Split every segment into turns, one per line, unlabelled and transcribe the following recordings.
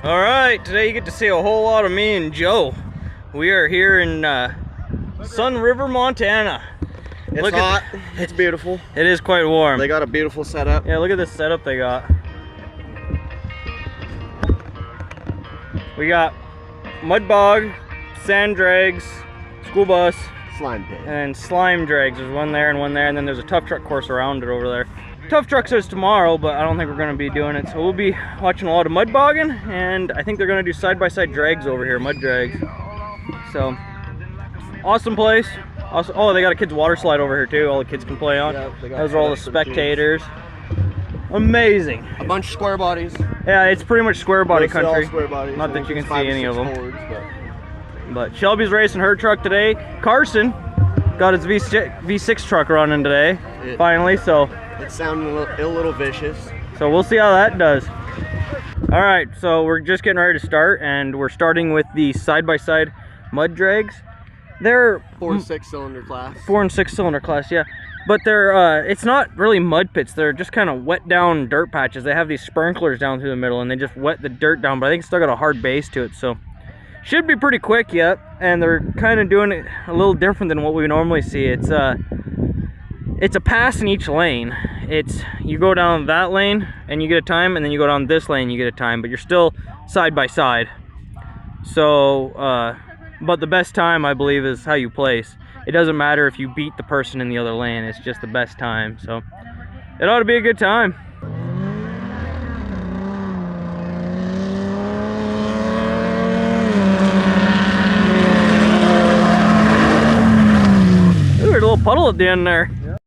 All right, today you get to see a whole lot of me and Joe. We are here in Sun River, Montana.
It's hot. It's beautiful.
It is quite warm.
They got a beautiful setup.
Yeah, look at this setup they got. We got mud bog, sand drags, school bus,
slime pit,
and slime drags. There's one there, and then there's a tough truck course around it over there. Tough trucks is tomorrow, but I don't think we're going to be doing it. So we'll be watching a lot of mud bogging, and I think they're going to do side-by-side drags over here, mud drags. So, awesome place. Also, oh, they got a kids water slide over here too. All the kids can play on. Yeah, those are all the spectators. Amazing.
A bunch of square bodies.
Yeah, it's pretty much square body country.
Square bodies.
Not that you can see any of them. But Shelby's racing her truck today. Carson got his V6 truck running today, finally. So
it's sounding a little vicious.
So we'll see how that does. All right, so we're just getting ready to start, and we're starting with the side-by-side mud drags. They're
4 and 6 cylinder class.
4 and 6 cylinder class, yeah. But they're it's not really mud pits. They're just kind of wet down dirt patches. They have these sprinklers down through the middle, and they just wet the dirt down. But I think it's still got a hard base to it, so should be pretty quick yet. And they're kind of doing it a little different than what we normally see. It's a pass in each lane. It's you go down that lane and you get a time, and then you go down this lane and you get a time. But you're still side by side. So, but the best time, I believe, is how you place. It doesn't matter if you beat the person in the other lane. It's just the best time. So it ought to be a good time. Ooh, there's a little puddle at the end there. Yeah.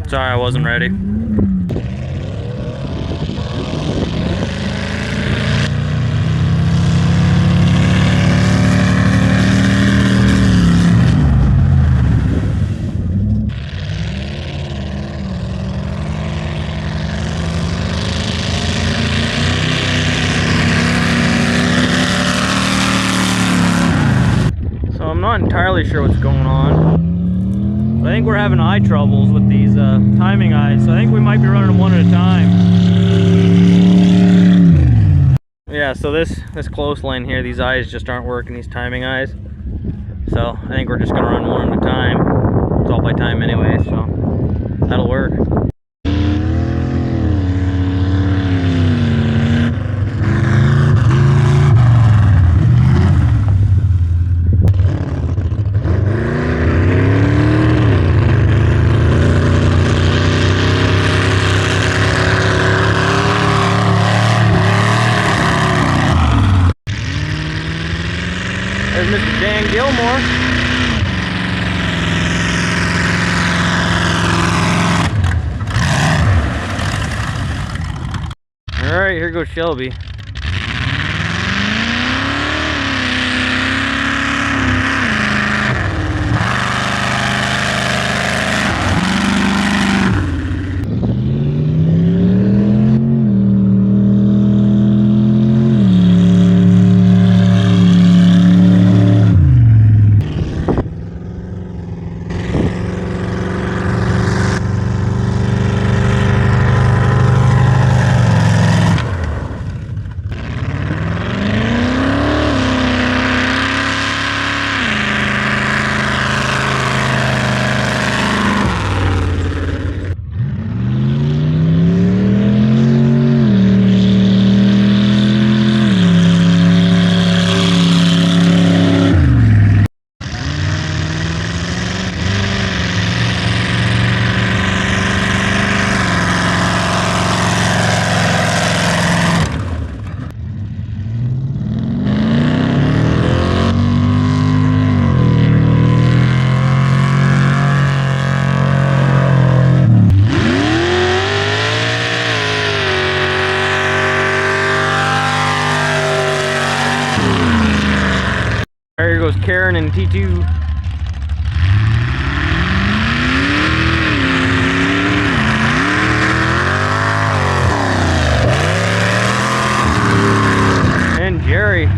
Sorry, I wasn't ready. I'm not entirely sure what's going on. I think we're having eye troubles with these timing eyes, so I think we might be running them one at a time. Yeah, so this close lane here, these eyes just aren't working, these timing eyes. So I think we're just gonna run one at a time. It's all by time anyway, so that'll work. There's Mr. Dan Gilmore. All right, here goes Shelby. There goes Karen and T2. And Jerry.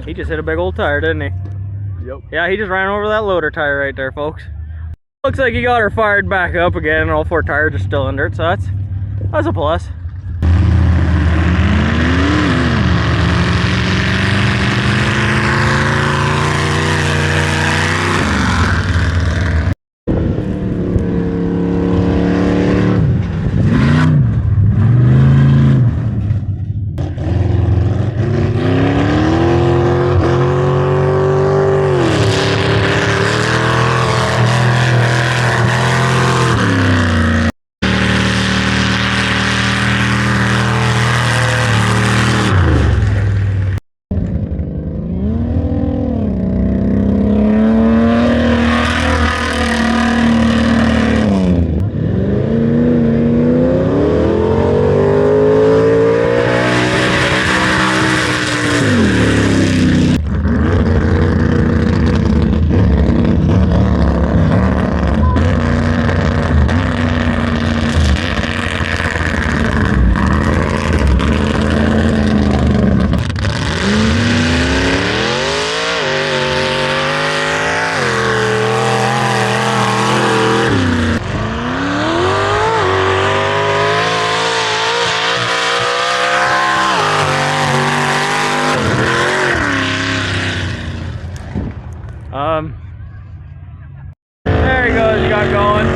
He just hit a big old tire, didn't he?
Yep.
Yeah, he just ran over that loader tire right there, folks. Looks like he got her fired back up again, and all 4 tires are still under it, so that's a plus. There he goes, he got going.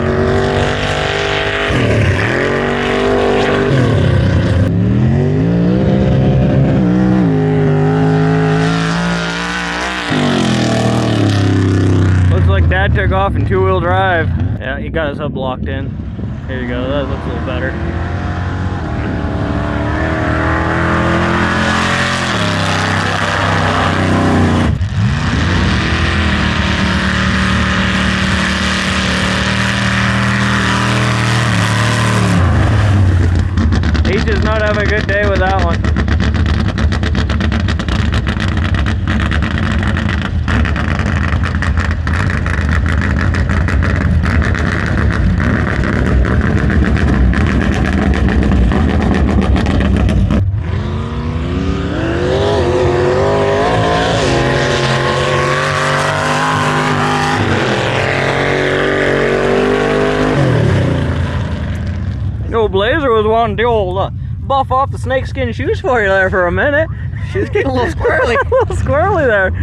Looks like Dad took off in 2-wheel drive. Yeah, he got his hub locked in. Here you go, that looks a little better. He's just not having a good day with that one. Old Blazer was wanting to old buff off the snakeskin shoes for you there for a minute.
She was getting a little squirrely.
A little squirrely there.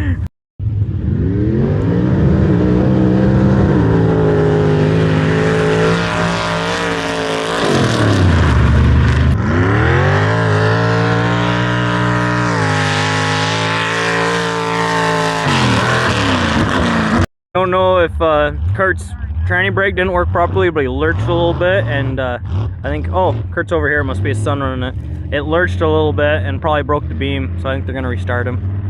I don't know if Kurt's tranny brake didn't work properly, but he lurched a little bit, and I think, oh, Kurt's over here, must be his son running it. It lurched a little bit and probably broke the beam, so I think they're gonna restart him.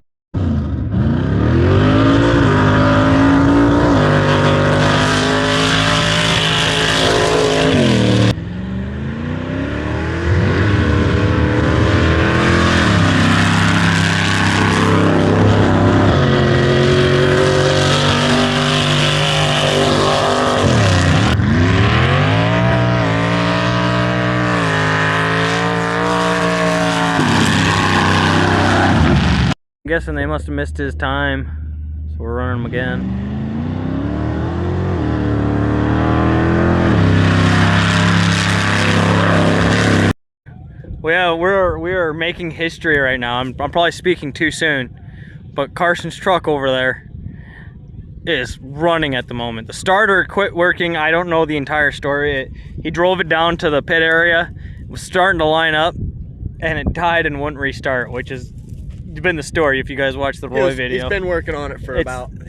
I'm guessing they must have missed his time, so we're running him again. Well, yeah, we are making history right now. I'm probably speaking too soon, but Carson's truck over there is running at the moment. The starter quit working. I don't know the entire story. He drove it down to the pit area, was starting to line up, and it died and wouldn't restart, which is been the story if you guys watched the Roy video.
He's been working on it for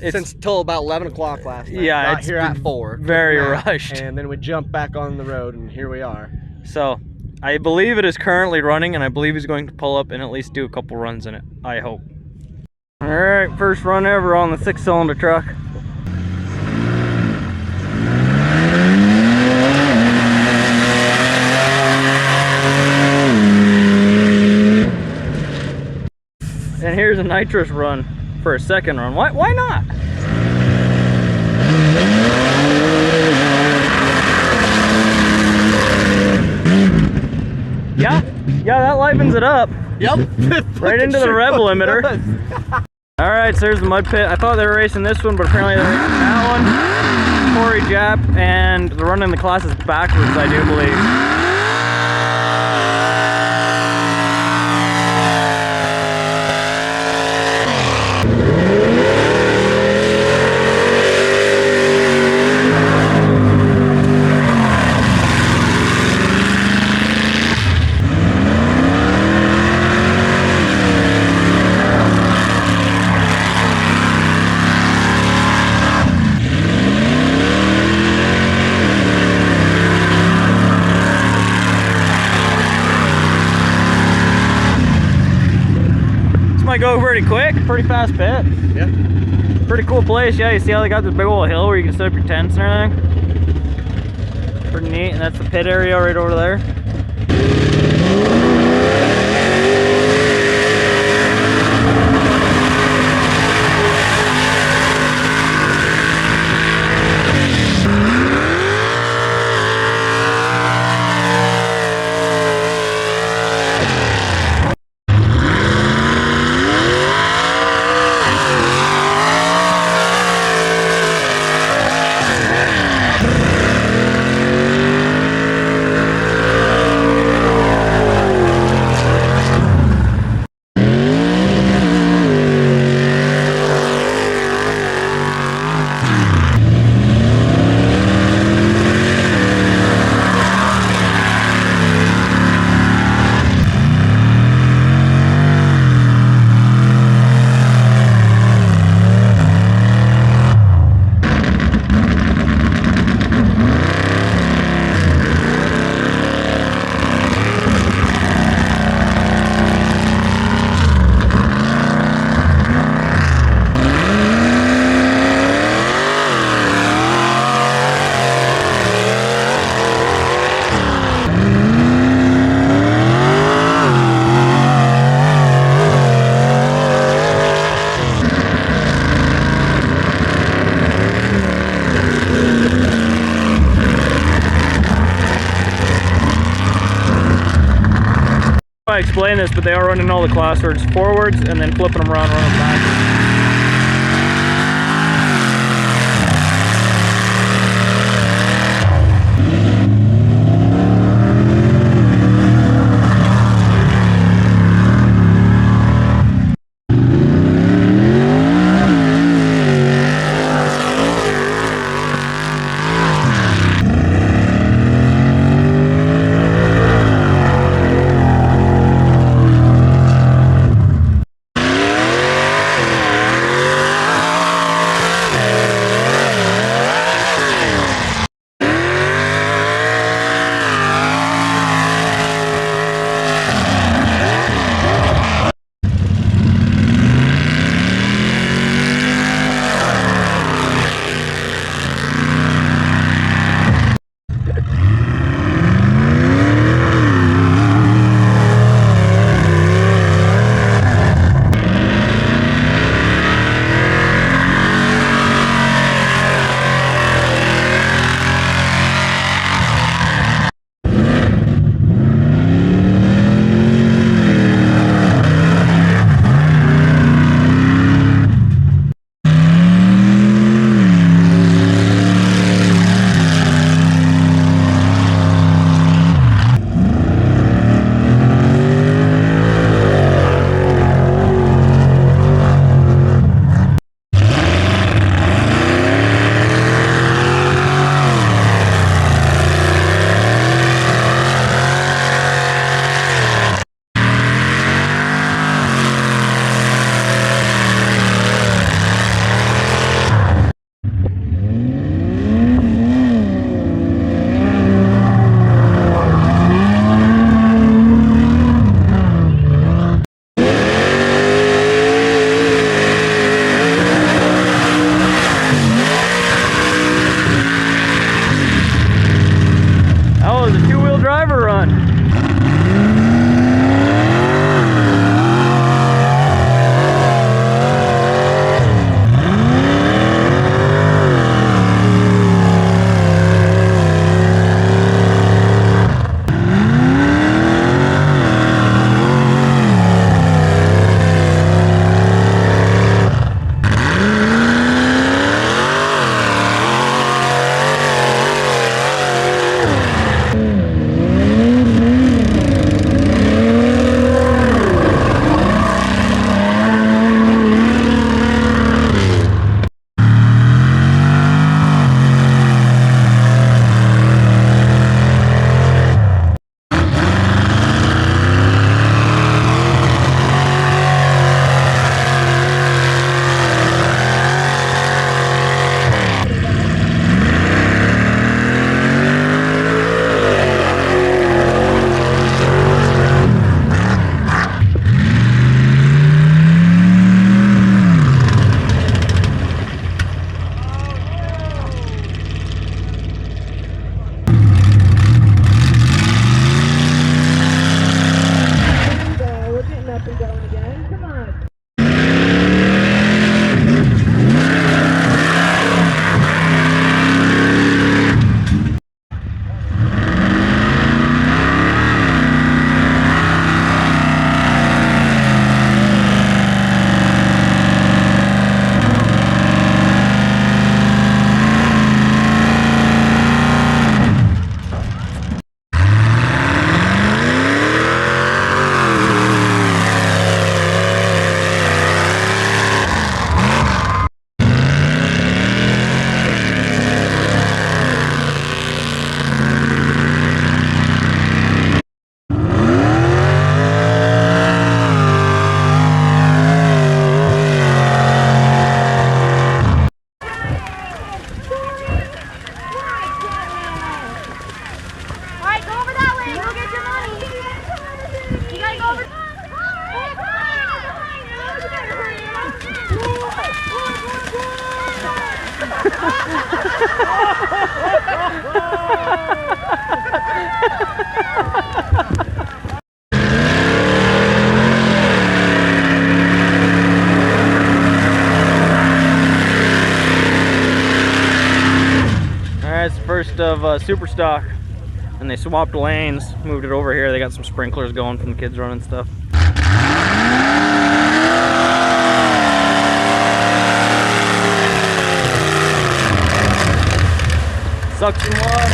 since till about 11 o'clock last night.
Yeah,
got here at 4.
Very rushed.
And then we jumped back on the road, and here we are.
So I believe it is currently running, and I believe he's going to pull up and at least do a couple runs in it. I hope. All right, first run ever on the 6-cylinder truck. And here's a nitrous run for a second run. Why not? Yeah, that livens it up.
Yep.
Right into the rev limiter. All right, so there's the mud pit. I thought they were racing this one, but apparently they're racing that one. Corey Jap, and they're running the classes backwards, I do believe. Might go pretty quick, pretty fast pit.
Yeah.
Pretty cool place. Yeah, you see how they got this big old hill where you can set up your tents and everything. Pretty neat, and that's the pit area right over there. I explain this, but they are running all the crosswords forwards and then flipping them around, running them backwards. Alright, it's the first of Superstock. And they swapped lanes, moved it over here. They got some sprinklers going from the kids running stuff. Suck some water.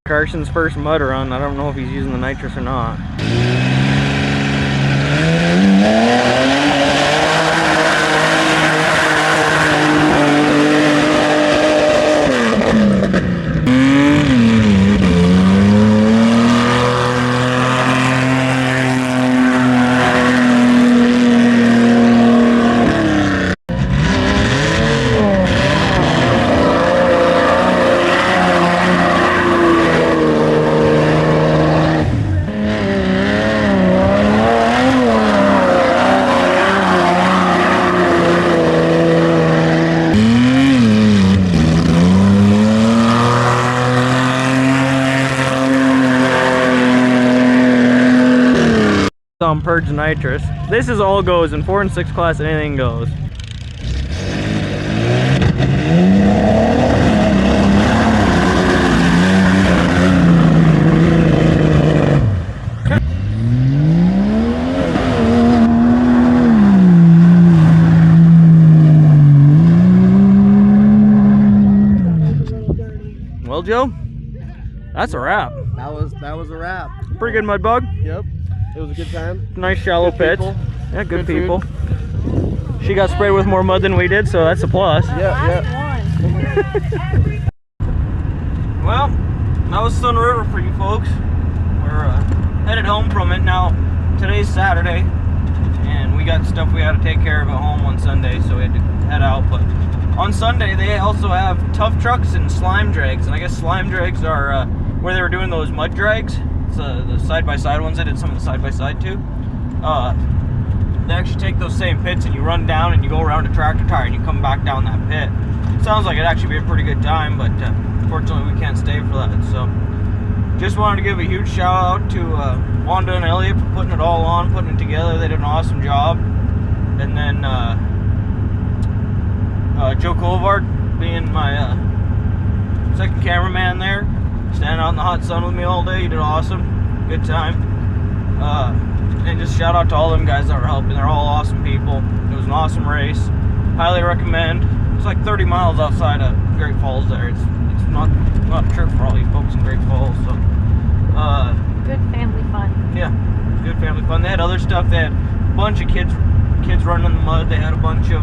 Carson's first mud run. I don't know if he's using the nitrous or not. Purge nitrous. This is all goes in 4 and 6 class. Anything goes. Well, Joe, that's a wrap.
That was a wrap.
Pretty good mud bog.
Yep. It was a good time.
Nice shallow pit.
People.
Yeah, good people. She got sprayed with more mud than we did, so that's a plus.
Yeah.
Well, that was Sun River for for you folks. We're headed home from it now. Today's Saturday, and we got stuff we had to take care of at home on Sunday, so we had to head out. But on Sunday, they also have tough trucks and slime drags, and I guess slime drags are where they were doing those mud drags. It's the side-by-side ones. I did some of the side-by-side too. They actually take those same pits and you run down and you go around a tractor tire and you come back down that pit. It sounds like it'd actually be a pretty good time, but unfortunately we can't stay for that. So just wanted to give a huge shout out to Wanda and Elliot for putting it all on, putting it together. They did an awesome job. And then Joe Colvard being my second cameraman there, standing out in the hot sun with me all day. He did awesome. Good time. And just shout out to all them guys that were helping. They're all awesome people. It was an awesome race. Highly recommend. It's like 30 miles outside of Great Falls there. It's not a trip for all you folks in Great Falls. So
good family fun.
Yeah, good family fun. They had other stuff. They had a bunch of kids running in the mud. They had a bunch of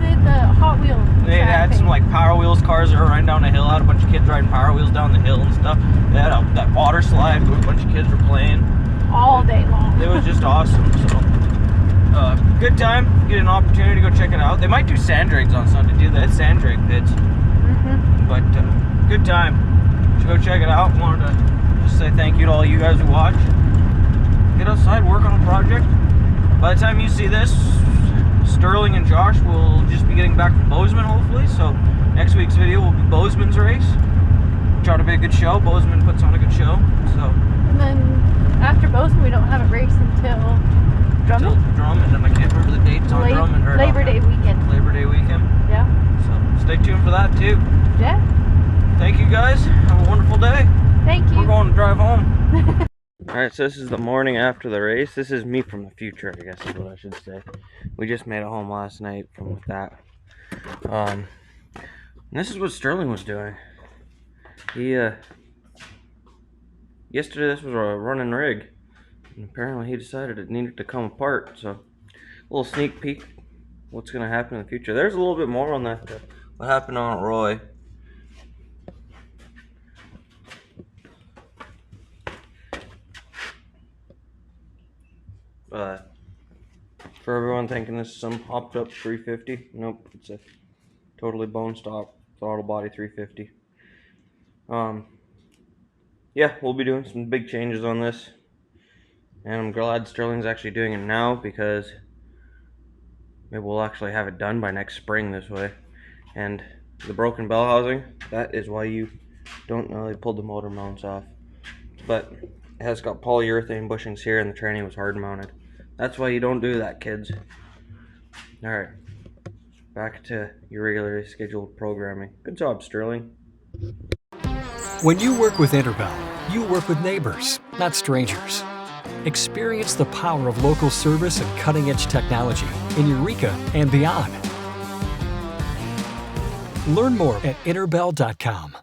they had the Hot Wheels.
They had some like Power Wheels cars that were riding down the hill. I had a bunch of kids riding Power Wheels down the hill and stuff. They had that water slide where a bunch of kids were playing
all day long.
It was just awesome. So good time. Get an opportunity to go check it out. They might do sand drags on Sunday too. They had sand drag pits. But good time. Should go check it out. Wanted to just say thank you to all you guys who watch. Get outside, work on a project. By the time you see this, Sterling and Josh will just be getting back from Bozeman, hopefully. So next week's video will be Bozeman's race. Try to be a good show. Bozeman puts on a good show. So.
And then after Bozeman, we don't have a race until Drummond.
And I can't remember the dates on Drummond. Right,
Labor Day weekend.
Labor Day weekend.
Yeah.
So stay tuned for that too.
Yeah.
Thank you guys. Have a wonderful day.
Thank you.
We're going to drive home. Alright, so this is the morning after the race. This is me from the future, I guess is what I should say. We just made it home last night from with that. And this is what Sterling was doing. He, yesterday this was a running rig. And apparently he decided it needed to come apart. So, a little sneak peek what's going to happen in the future. There's a little bit more on that, what happened on Roy. For everyone thinking this is some hopped up 350, nope, it's a totally bone stock throttle body 350. Yeah, we'll be doing some big changes on this, and I'm glad Sterling's actually doing it now because maybe we'll actually have it done by next spring this way. And the broken bell housing, that is why you don't know they pulled the motor mounts off. But it has got polyurethane bushings here and the tranny was hard mounted. That's why you don't do that, kids. Alright, back to your regularly scheduled programming. Good job, Sterling.
When you work with Interbell, you work with neighbors, not strangers. Experience the power of local service and cutting-edge technology in Eureka and beyond. Learn more at interbell.com.